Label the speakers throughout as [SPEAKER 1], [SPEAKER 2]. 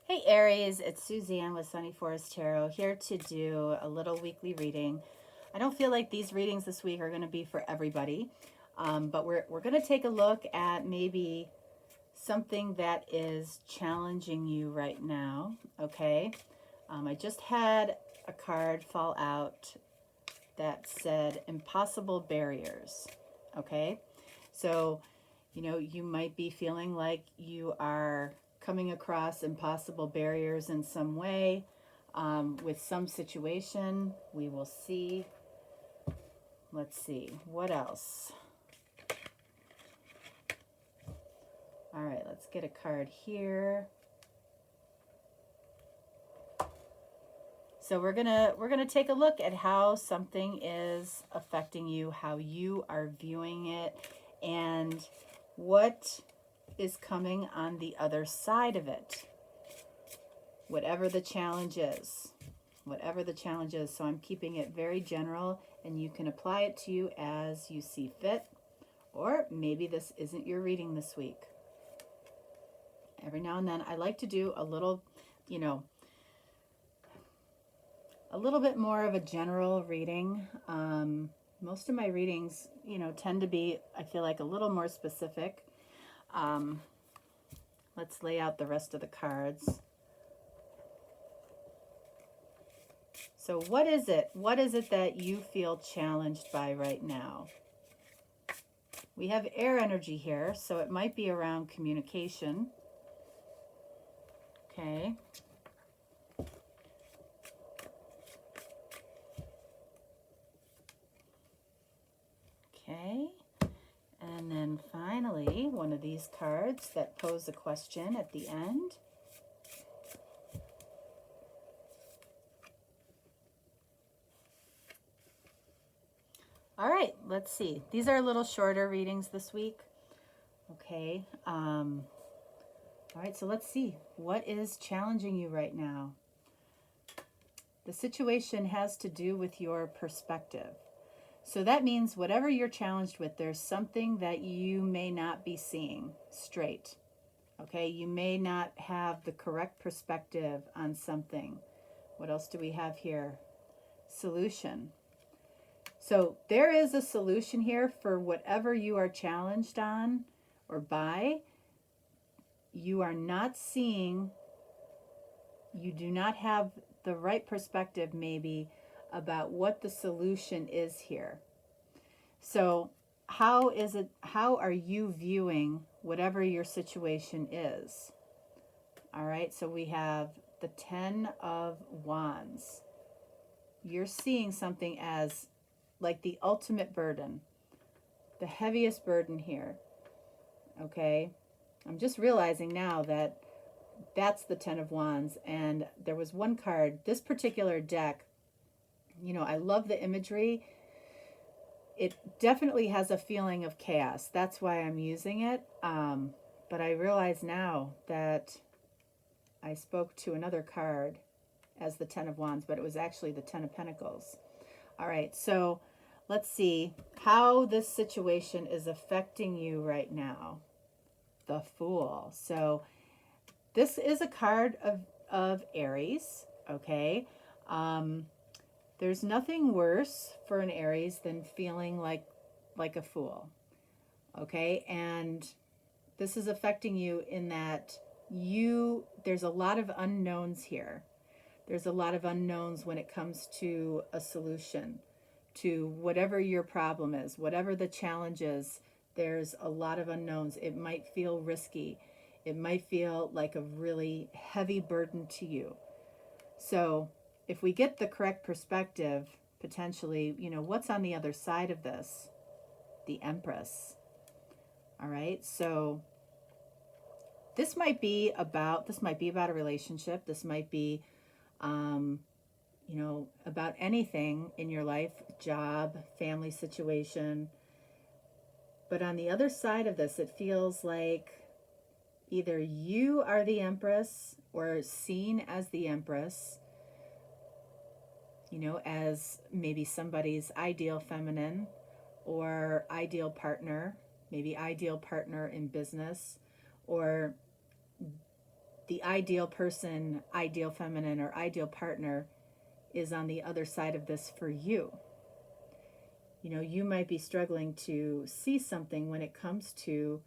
[SPEAKER 1] Hey Aries, it's Suzanne with Sunny Forest Tarot here to do a little weekly reading. I don't feel like these readings this week are going to be for everybody, but we're going to take a look at maybe something that is challenging you right now, okay? I just had a card fall out that said impossible barriers, okay? So, you might be feeling like you are coming across impossible barriers in some way with some situation. We will see. Let's see. What else? All right, let's get a card here. So we're gonna take a look at how something is affecting you, how you are viewing it, and what is coming on the other side of it. Whatever the challenge is. Whatever the challenge is. So I'm keeping it very general, and you can apply it to you as you see fit. Or maybe this isn't your reading this week. Every now and then I like to do a little, a little bit more of a general reading. Most of my readings, tend to be, I feel like, a little more specific. Let's lay out the rest of the cards. So what is it? What is it that you feel challenged by right now? We have air energy here, so it might be around communication. Okay. Okay. And then finally, one of these cards that pose a question at the end. All right, let's see. These are a little shorter readings this week. Okay. All right, so let's see. What is challenging you right now? The situation has to do with your perspective. So that means whatever you're challenged with, there's something that you may not be seeing straight. Okay, you may not have the correct perspective on something. What else do we have here? Solution. So there is a solution here for whatever you are challenged on or by. You are not seeing, you do not have the right perspective maybe about what the solution is here. So how are you viewing whatever your situation is? All right, so we have the 10 of Wands. You're seeing something as like the ultimate burden, the heaviest burden here. Okay, I'm just realizing now that that's the 10 of Wands, and there was one card, this particular deck, I love the imagery. It definitely has a feeling of chaos. That's why I'm using it. But I realize now that I spoke to another card as the 10 of Wands, but it was actually the 10 of Pentacles. All right, so let's see how this situation is affecting you right now. The Fool. So this is a card of Aries, okay? There's nothing worse for an Aries than feeling like a fool, okay? And this is affecting you in that there's a lot of unknowns here. There's a lot of unknowns when it comes to a solution to whatever your problem is, whatever the challenge is. There's a lot of unknowns. It might feel risky. It might feel like a really heavy burden to you. So if we get the correct perspective, potentially, what's on the other side of this? The Empress. All right, so this might be about a relationship. This might be about anything in your life, job, family situation. But on the other side of this, it feels like either you are the Empress or seen as the Empress, as maybe somebody's ideal feminine or ideal partner, maybe ideal partner in business, or the ideal person, ideal feminine, or ideal partner is on the other side of this for you. You know, you might be struggling to see something when it comes to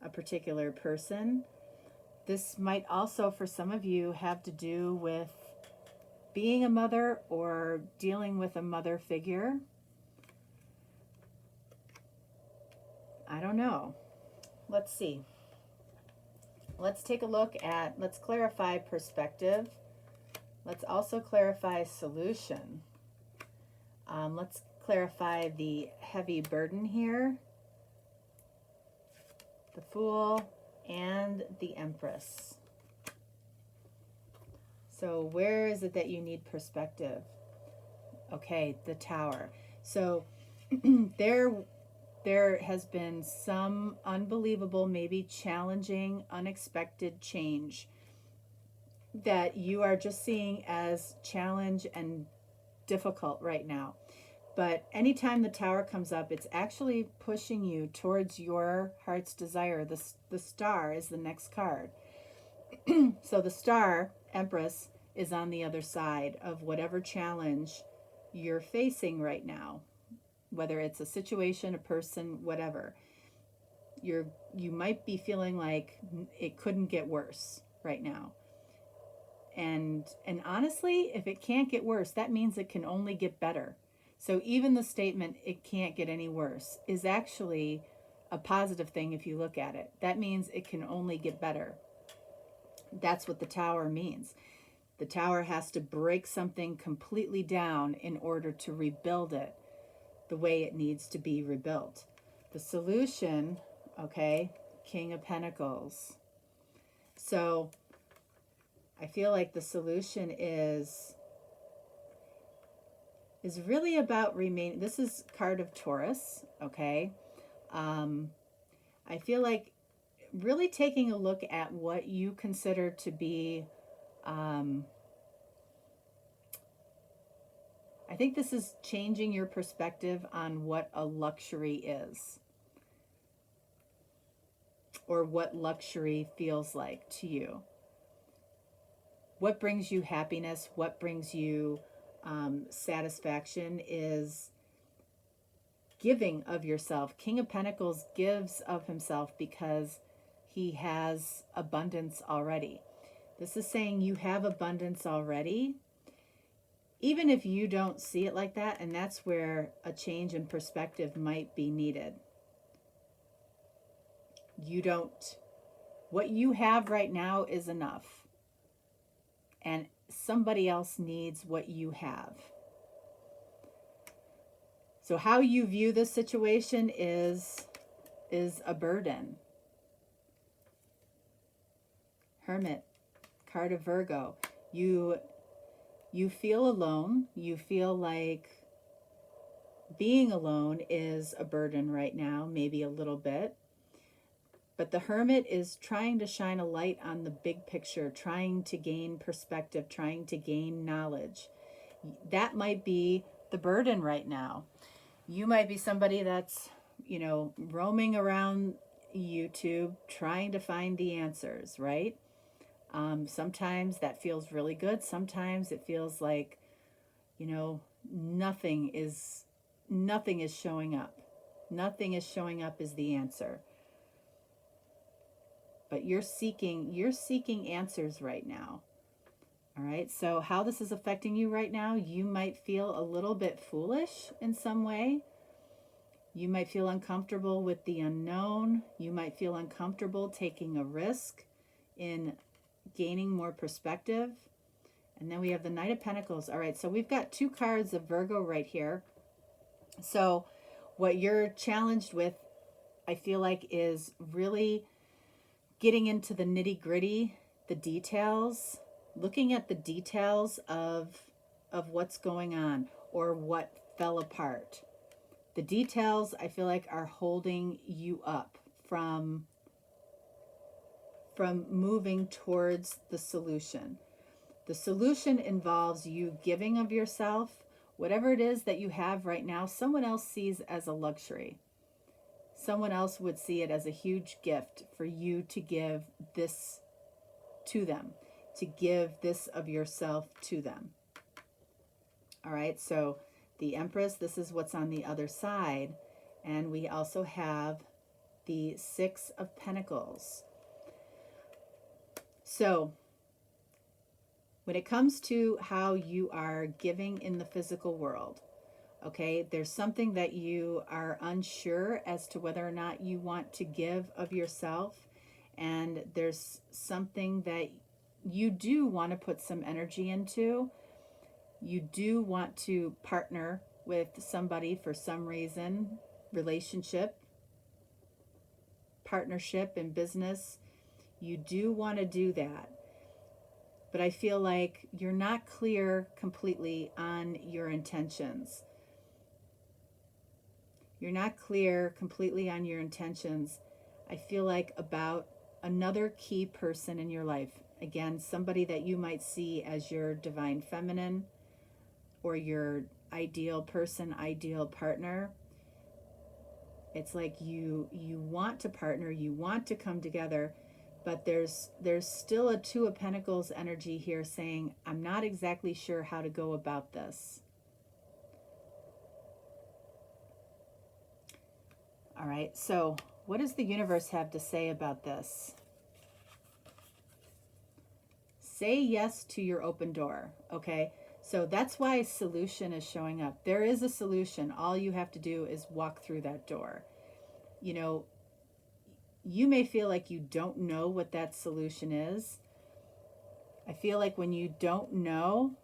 [SPEAKER 1] a particular person. This might also, for some of you, have to do with being a mother or dealing with a mother figure. I don't know. Let's see. Let's take a look at, let's clarify perspective. Let's also clarify solution. Let's clarify the heavy burden here, the Fool, and the Empress. So where is it that you need perspective? Okay, the Tower. So there has been some unbelievable, maybe challenging, unexpected change that you are just seeing as challenge and difficult right now. But anytime the Tower comes up, it's actually pushing you towards your heart's desire. The Star is the next card. So the Star, Empress, is on the other side of whatever challenge you're facing right now, whether it's a situation, a person, whatever. You might be feeling like it couldn't get worse right now. And honestly, if it can't get worse, that means it can only get better. So even the statement, it can't get any worse, is actually a positive thing if you look at it. That means it can only get better. That's what the Tower means. The Tower has to break something completely down in order to rebuild it the way it needs to be rebuilt. The solution, okay, King of Pentacles. So I feel like the solution is really about remaining. This is card of Taurus, okay? I feel like really taking a look at what you consider to be, I think this is changing your perspective on what a luxury is, or what luxury feels like to you. What brings you happiness, what brings you satisfaction is giving of yourself. King of Pentacles gives of himself because he has abundance already. This is saying you have abundance already, even if you don't see it like that, and that's where a change in perspective might be needed. What you have right now is enough, and somebody else needs what you have. So how you view this situation is a burden. Hermit, card of Virgo. You feel alone. You feel like being alone is a burden right now, maybe a little bit. But the Hermit is trying to shine a light on the big picture, trying to gain perspective, trying to gain knowledge. That might be the burden right now. You might be somebody that's, roaming around YouTube trying to find the answers, right? Sometimes that feels really good. Sometimes it feels like, nothing is showing up. Nothing is showing up as the answer. But you're seeking answers right now. All right, so how this is affecting you right now, you might feel a little bit foolish in some way. You might feel uncomfortable with the unknown. You might feel uncomfortable taking a risk in gaining more perspective. And then we have the Knight of Pentacles. All right, so we've got two cards of Virgo right here. So what you're challenged with, I feel like, is really getting into the nitty-gritty, the details, looking at the details of what's going on or what fell apart. The details, I feel like, are holding you up from moving towards the solution. The solution involves you giving of yourself. Whatever it is that you have right now, someone else sees as a luxury. Someone else would see it as a huge gift for you to give this to them, to give this of yourself to them. All right, so the Empress, this is what's on the other side. And we also have the Six of Pentacles. So when it comes to how you are giving in the physical world, okay, there's something that you are unsure as to whether or not you want to give of yourself. And there's something that you do want to put some energy into. You do want to partner with somebody for some reason, relationship, partnership in business. You do want to do that. But I feel like you're not clear completely on your intentions. You're not clear completely on your intentions, I feel like, about another key person in your life. Again, somebody that you might see as your divine feminine or your ideal person, ideal partner. It's like you want to partner, you want to come together, but there's still a Two of Pentacles energy here saying, I'm not exactly sure how to go about this. All right, so what does the universe have to say about this? Say yes to your open door, okay? So that's why a solution is showing up. There is a solution. All you have to do is walk through that door. You know, you may feel like you don't know what that solution is. I feel like when you don't know,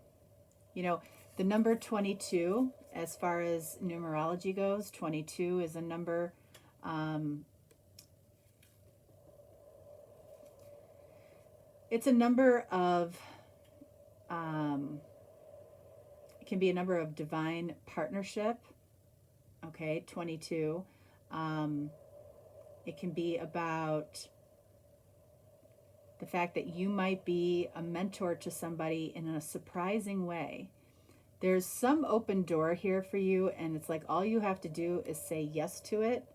[SPEAKER 1] you know, the number 22, as far as numerology goes, 22 is a number, it's a number of, it can be a number of divine partnership, okay, 22. It can be about the fact that you might be a mentor to somebody in a surprising way. There's some open door here for you, and it's like all you have to do is say yes to it.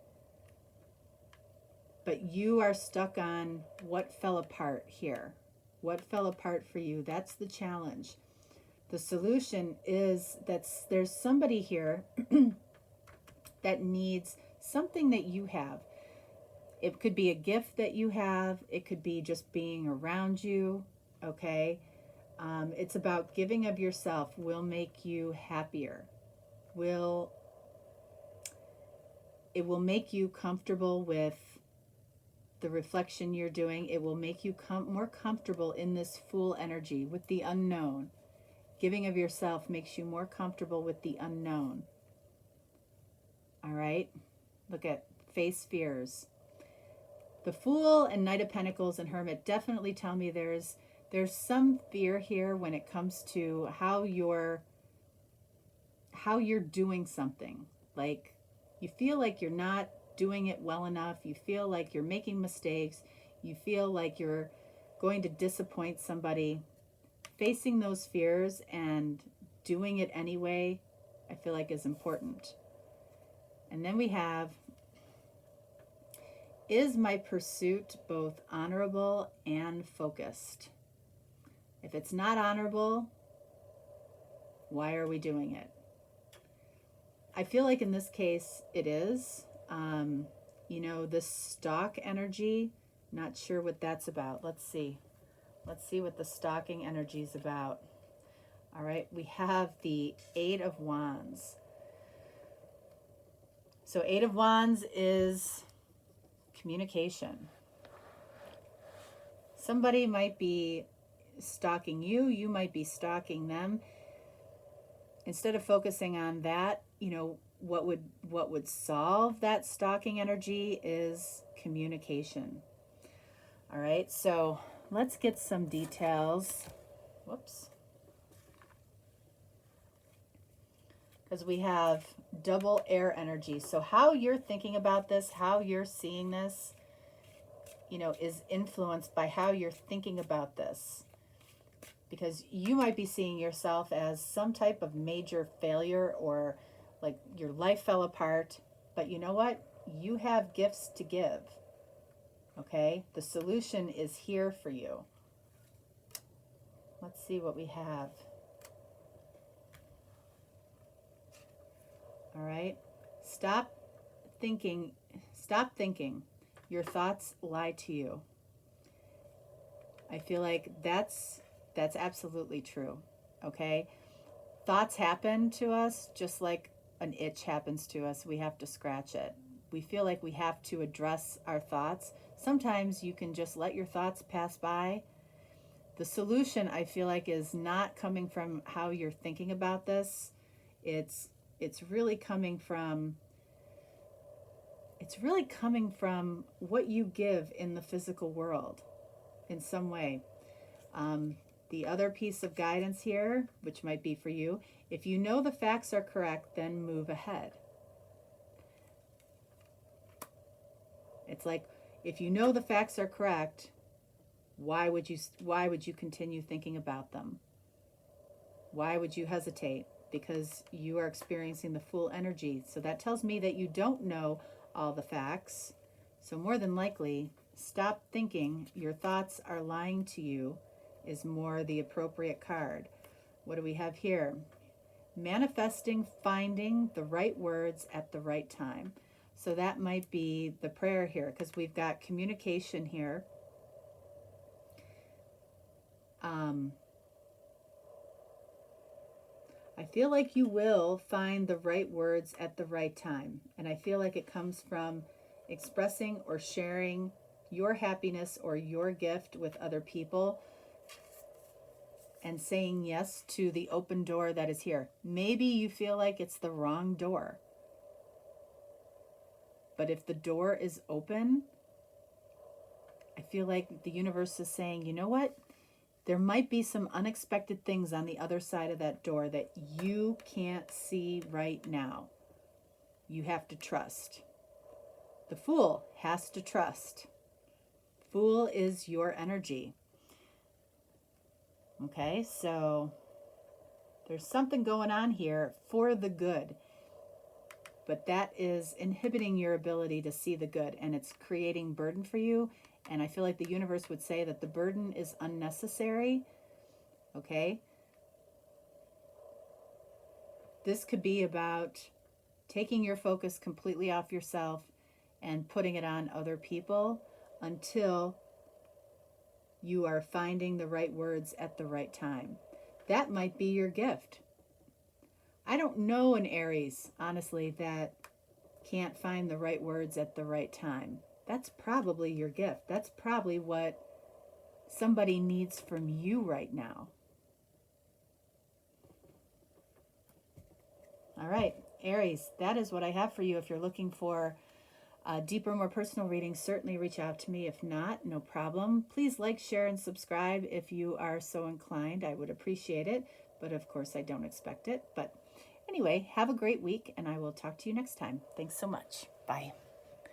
[SPEAKER 1] But you are stuck on what fell apart here. What fell apart for you? That's the challenge. The solution is that there's somebody here that needs something that you have. It could be a gift that you have. It could be just being around you, okay? It's about giving of yourself will make you happier. It will make you comfortable with the reflection you're doing. It will make you more comfortable in this Fool energy with the unknown. Giving of yourself makes you more comfortable with the unknown. All right? Look at face fears. The Fool and Knight of Pentacles and Hermit definitely tell me there's some fear here when it comes to how you're doing something. Like you feel like you're not doing it well enough. You feel like you're making mistakes. You feel like you're going to disappoint somebody. Facing those fears and doing it anyway, I feel like is important. And then we have, is my pursuit both honorable and focused? If it's not honorable, why are we doing it? I feel like in this case it is. You know, the stalk energy, not sure what that's about. Let's see. Let's see what the stalking energy is about. All right, we have the Eight of Wands. So Eight of Wands is communication. Somebody might be stalking you. You might be stalking them. Instead of focusing on that, you know, what would solve that stalking energy is communication. All right, so let's get some details. Whoops. Because we have double air energy. So how you're thinking about this, how you're seeing this, you know, is influenced by how you're thinking about this. Because you might be seeing yourself as some type of major failure or like your life fell apart. But you know what? You have gifts to give. Okay? The solution is here for you. Let's see what we have. All right. Stop thinking. Stop thinking. Your thoughts lie to you. I feel like that's absolutely true. Okay? Thoughts happen to us just like an itch happens to us. We have to scratch it. We feel like we have to address our thoughts. Sometimes you can just let your thoughts pass by. The solution, I feel like, is not coming from how you're thinking about this. It's really coming from what you give in the physical world in some way. The other piece of guidance here, which might be for you, if you know the facts are correct, then move ahead. It's like, if you know the facts are correct, why would you continue thinking about them? Why would you hesitate? Because you are experiencing the full energy. So that tells me that you don't know all the facts. So more than likely, stop thinking your thoughts are lying to you is more the appropriate card. What do we have here? Manifesting, finding the right words at the right time. So that might be the prayer here, because we've got communication here. I feel like you will find the right words at the right time. And I feel like it comes from expressing or sharing your happiness or your gift with other people and saying yes to the open door that is here. Maybe you feel like it's the wrong door. But if the door is open, I feel like the universe is saying, you know what? There might be some unexpected things on the other side of that door that you can't see right now. You have to trust. The Fool has to trust. Fool is your energy. Okay, so there's something going on here for the good, but that is inhibiting your ability to see the good, and it's creating burden for you. And I feel like the universe would say that the burden is unnecessary. Okay? This could be about taking your focus completely off yourself and putting it on other people until you are finding the right words at the right time. That might be your gift. I don't know an Aries, honestly, that can't find the right words at the right time. That's probably your gift. That's probably what somebody needs from you right now. All right, Aries, that is what I have for you. If you're looking for deeper, more personal readings, certainly reach out to me. If not, no problem. Please like, share, and subscribe if you are so inclined. I would appreciate it, but of course I don't expect it. But anyway, have a great week, and I will talk to you next time. Thanks so much. Bye.